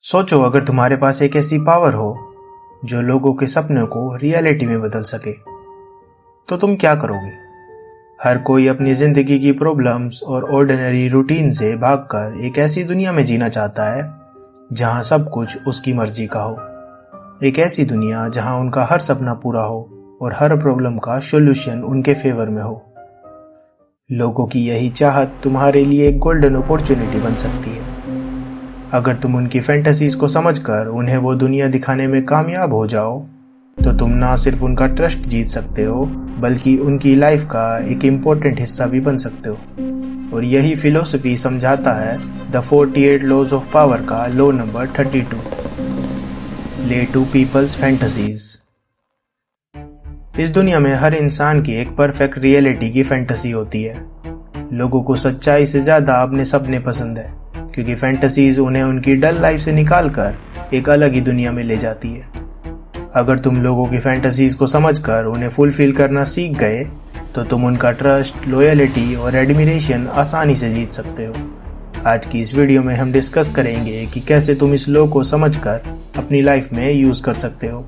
सोचो अगर तुम्हारे पास एक ऐसी पावर हो जो लोगों के सपनों को रियलिटी में बदल सके, तो तुम क्या करोगे? हर कोई अपनी जिंदगी की प्रॉब्लम्स और ऑर्डिनरी रूटीन से भागकर एक ऐसी दुनिया में जीना चाहता है जहां सब कुछ उसकी मर्जी का हो। एक ऐसी दुनिया जहां उनका हर सपना पूरा हो और हर प्रॉब्लम का सॉल्यूशन उनके फेवर में हो। लोगों की यही चाहत तुम्हारे लिए एक गोल्डन अपॉर्चुनिटी बन सकती है। अगर तुम उनकी फैंटेसीज को समझकर उन्हें वो दुनिया दिखाने में कामयाब हो जाओ, तो तुम ना सिर्फ उनका ट्रस्ट जीत सकते हो, बल्कि उनकी लाइफ का एक इम्पोर्टेंट हिस्सा भी बन सकते हो। और यही फिलॉसफी समझाता है द 48 लॉज ऑफ पावर का लॉ नंबर 32, ले टू पीपल्स फैंटेसीज। इस दुनिया में हर इंसान की एक परफेक्ट रियलिटी की फैंटेसी होती है। लोगों को सच्चाई से ज्यादा अपने सपने पसंद है, क्योंकि फैंटेसीज उन्हें उनकी डल लाइफ से निकालकर एक अलग ही दुनिया में ले जाती है। अगर तुम लोगों की फैंटेसीज को समझकर उन्हें फुलफिल करना सीख गए, तो तुम उनका ट्रस्ट, लॉयल्टी और एडमिरेशन आसानी से जीत सकते हो। आज की इस वीडियो में हम डिस्कस करेंगे कि कैसे तुम इस लॉ को समझकर अपनी लाइफ में यूज कर सकते हो।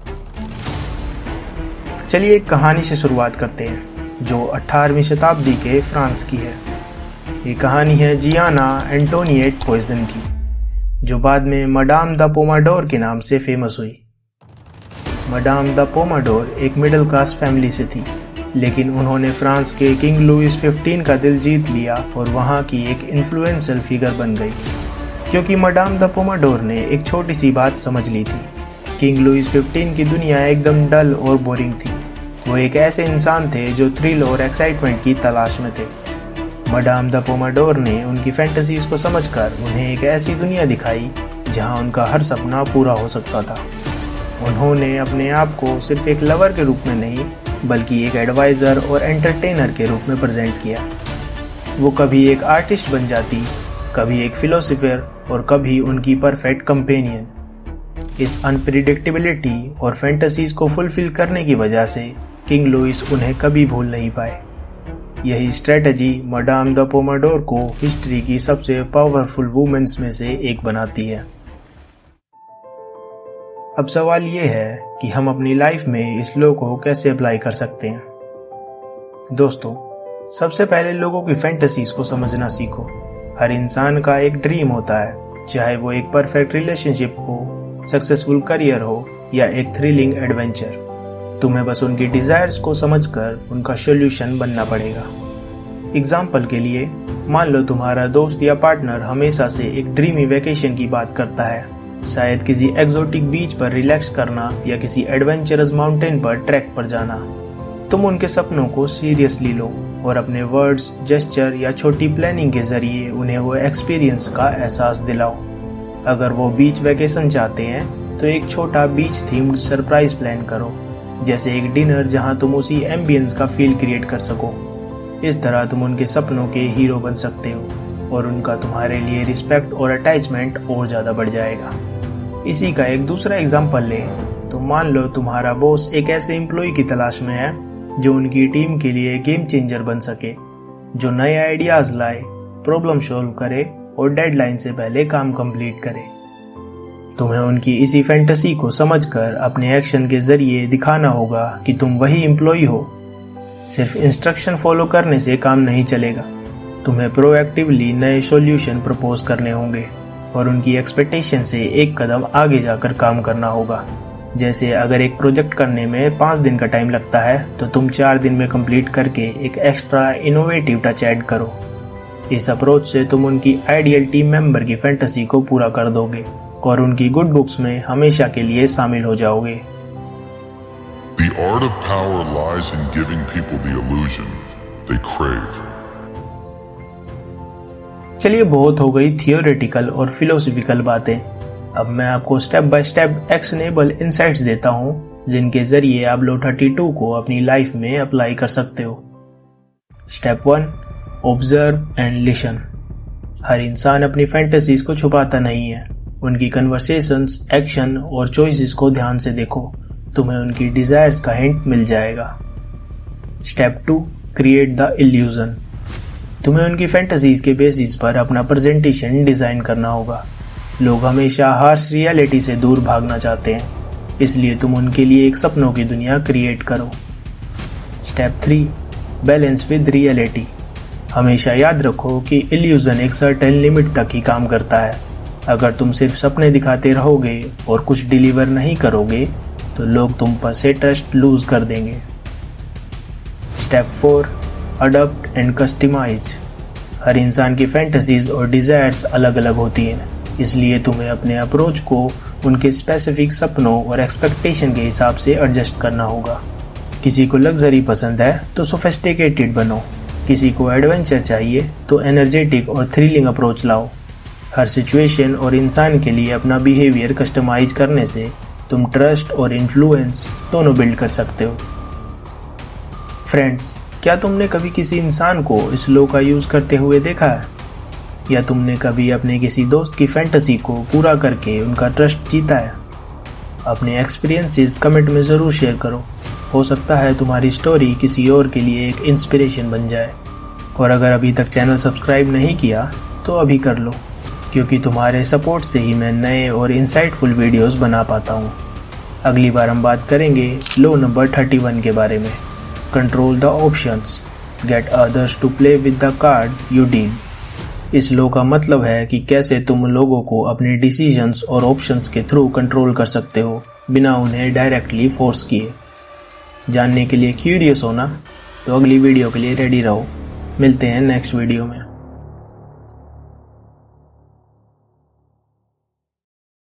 चलिए एक कहानी से शुरुआत करते हैं जो 18वीं शताब्दी के फ्रांस की है। ये कहानी है जियाना एंटोनिएट पॉइजन की, जो बाद में मडाम द पोमाडोर के नाम से फेमस हुई। मडाम द पोमाडोर एक मिडिल क्लास फैमिली से थी, लेकिन उन्होंने फ्रांस के किंग लुइस 15 का दिल जीत लिया और वहां की एक इन्फ्लुएंशियल फिगर बन गई, क्योंकि मडाम द पोमाडोर ने एक छोटी सी बात समझ ली थी। किंग लुइस 15 की दुनिया एकदम डल और बोरिंग थी। वो एक ऐसे इंसान थे जो थ्रिल और एक्साइटमेंट की तलाश में थे। मडाम द पोमाडोर ने उनकी फैंटेसीज को समझकर उन्हें एक ऐसी दुनिया दिखाई जहां उनका हर सपना पूरा हो सकता था। उन्होंने अपने आप को सिर्फ एक लवर के रूप में नहीं, बल्कि एक एडवाइजर और एंटरटेनर के रूप में प्रेजेंट किया। वो कभी एक आर्टिस्ट बन जाती, कभी एक फिलोसोफर और कभी उनकी परफेक्ट कंपेनियन। इस अनप्रिडिक्टेबिलिटी और फैंटेसीज को फुलफिल करने की वजह से किंग लुइस उन्हें कभी भूल नहीं पाए। यही स्ट्रेटजी मडाम द पोमाडोर को हिस्ट्री की सबसे पावरफुल वुमेन्स में से एक बनाती है। अब सवाल ये है कि हम अपनी लाइफ में इस लॉ को कैसे अप्लाई कर सकते हैं। दोस्तों, सबसे पहले लोगों की फैंटेसीज को समझना सीखो। हर इंसान का एक ड्रीम होता है, चाहे वो एक परफेक्ट रिलेशनशिप हो, सक्सेसफुल करियर हो या एक थ्रिलिंग एडवेंचर। तुम्हें बस उनकी डिजायर्स को समझकर उनका सॉल्यूशन बनना पड़ेगा। एग्जाम्पल के लिए, मान लो तुम्हारा दोस्त या पार्टनर हमेशा से एक ड्रीमी वेकेशन की बात करता है, शायद किसी एक्सोटिक बीच पर रिलैक्स करना या किसी एडवेंचरस माउंटेन पर ट्रैक पर जाना। तुम उनके सपनों को सीरियसली लो और अपने वर्ड्स, जेस्चर या छोटी प्लानिंग के जरिए उन्हें वो एक्सपीरियंस का एहसास दिलाओ। अगर वो बीच वेकेशन चाहते हैं, तो एक छोटा बीच थीम्ड सरप्राइज प्लान करो, जैसे एक डिनर जहां तुम उसी एम्बियंस का फील क्रिएट कर सको। इस तरह तुम उनके सपनों के हीरो बन सकते हो और उनका तुम्हारे लिए रिस्पेक्ट और अटैचमेंट और ज़्यादा बढ़ जाएगा। इसी का एक दूसरा एग्जाम्पल ले तो मान लो तुम्हारा बॉस एक ऐसे एम्प्लॉय की तलाश में है जो उनकी टीम के लिए गेम चेंजर बन सके, जो नए आइडियाज लाए, प्रॉब्लम सॉल्व करे और डेडलाइन से पहले काम कंप्लीट करे। तुम्हें उनकी इसी फैंटेसी को समझकर अपने एक्शन के जरिए दिखाना होगा कि तुम वही एम्प्लॉय हो। सिर्फ इंस्ट्रक्शन फॉलो करने से काम नहीं चलेगा। तुम्हें प्रोएक्टिवली नए सॉल्यूशन प्रपोज करने होंगे और उनकी एक्सपेक्टेशन से एक कदम आगे जाकर काम करना होगा। जैसे अगर एक प्रोजेक्ट करने में 5 दिन का टाइम लगता है, तो तुम 4 दिन में कंप्लीट करके एक एक्स्ट्रा इनोवेटिव टच ऐड करो। इस अप्रोच से तुम उनकी आइडियल टीम मेंबर की फैंटेसी को पूरा कर दोगे और उनकी गुड बुक्स में हमेशा के लिए शामिल हो जाओगे। The art of power lies in giving people the illusion they crave. चलिए, बहुत हो गई थियोरेटिकल और फिलोसफिकल बातें। अब मैं आपको step by step actionable insights देता हूँ, जिनके जरिए आप लॉ 32 को अपनी लाइफ में अप्लाई कर सकते हो। Step 1, observe and listen. हर इंसान अपनी फैंटेसीज को छुपाता नहीं है। उनकी कन्वर्सेशंस, एक्शन और चॉइसेस को ध्यान से देखो, तुम्हें उनकी डिजायर्स का हिंट मिल जाएगा। Step 2, create the illusion. तुम्हें उनकी फैंटेसीज के बेसिस पर अपना प्रेजेंटेशन डिजाइन करना होगा। लोग हमेशा हार्श रियलिटी से दूर भागना चाहते हैं, इसलिए तुम उनके लिए एक सपनों की दुनिया क्रिएट करो। Step 3, balance with reality. हमेशा याद रखो कि इल्यूजन एक सर्टेन लिमिट तक ही काम करता है। अगर तुम सिर्फ सपने दिखाते रहोगे और कुछ डिलीवर नहीं करोगे तो लोग तुम पर से ट्रस्ट लूज कर देंगे। Step 4, adopt and customize. हर इंसान की फैंटेसीज और डिज़ायर्स अलग अलग होती हैं, इसलिए तुम्हें अपने अप्रोच को उनके स्पेसिफिक सपनों और एक्सपेक्टेशन के हिसाब से एडजस्ट करना होगा। किसी को लग्जरी पसंद है तो सोफिस्टिकेटेड बनो, किसी को एडवेंचर चाहिए तो एनर्जेटिक और थ्रिलिंग अप्रोच लाओ। हर सिचुएशन और इंसान के लिए अपना बिहेवियर कस्टमाइज करने से तुम ट्रस्ट और इन्फ्लुएंस दोनों बिल्ड कर सकते हो। फ्रेंड्स, क्या तुमने कभी किसी इंसान को इस लॉ का यूज़ करते हुए देखा है? या तुमने कभी अपने किसी दोस्त की फैंटेसी को पूरा करके उनका ट्रस्ट जीता है? अपने एक्सपीरियंसेस कमेंट में ज़रूर शेयर करो। हो सकता है तुम्हारी स्टोरी किसी और के लिए एक इंस्पिरेशन बन जाए। और अगर अभी तक चैनल सब्सक्राइब नहीं किया तो अभी कर लो, क्योंकि तुम्हारे सपोर्ट से ही मैं नए और इंसाइटफुल वीडियोस बना पाता हूँ। अगली बार हम बात करेंगे लॉ नंबर 31 के बारे में। Control the options, get others to play with the card you deal. इस लॉ का मतलब है कि कैसे तुम लोगों को अपने डिसीजंस और ऑप्शंस के थ्रू कंट्रोल कर सकते हो बिना उन्हें डायरेक्टली फोर्स किए। जानने के लिए क्यूरियस हो ना? तो अगली वीडियो के लिए रेडी रहो। मिलते हैं नेक्स्ट वीडियो में।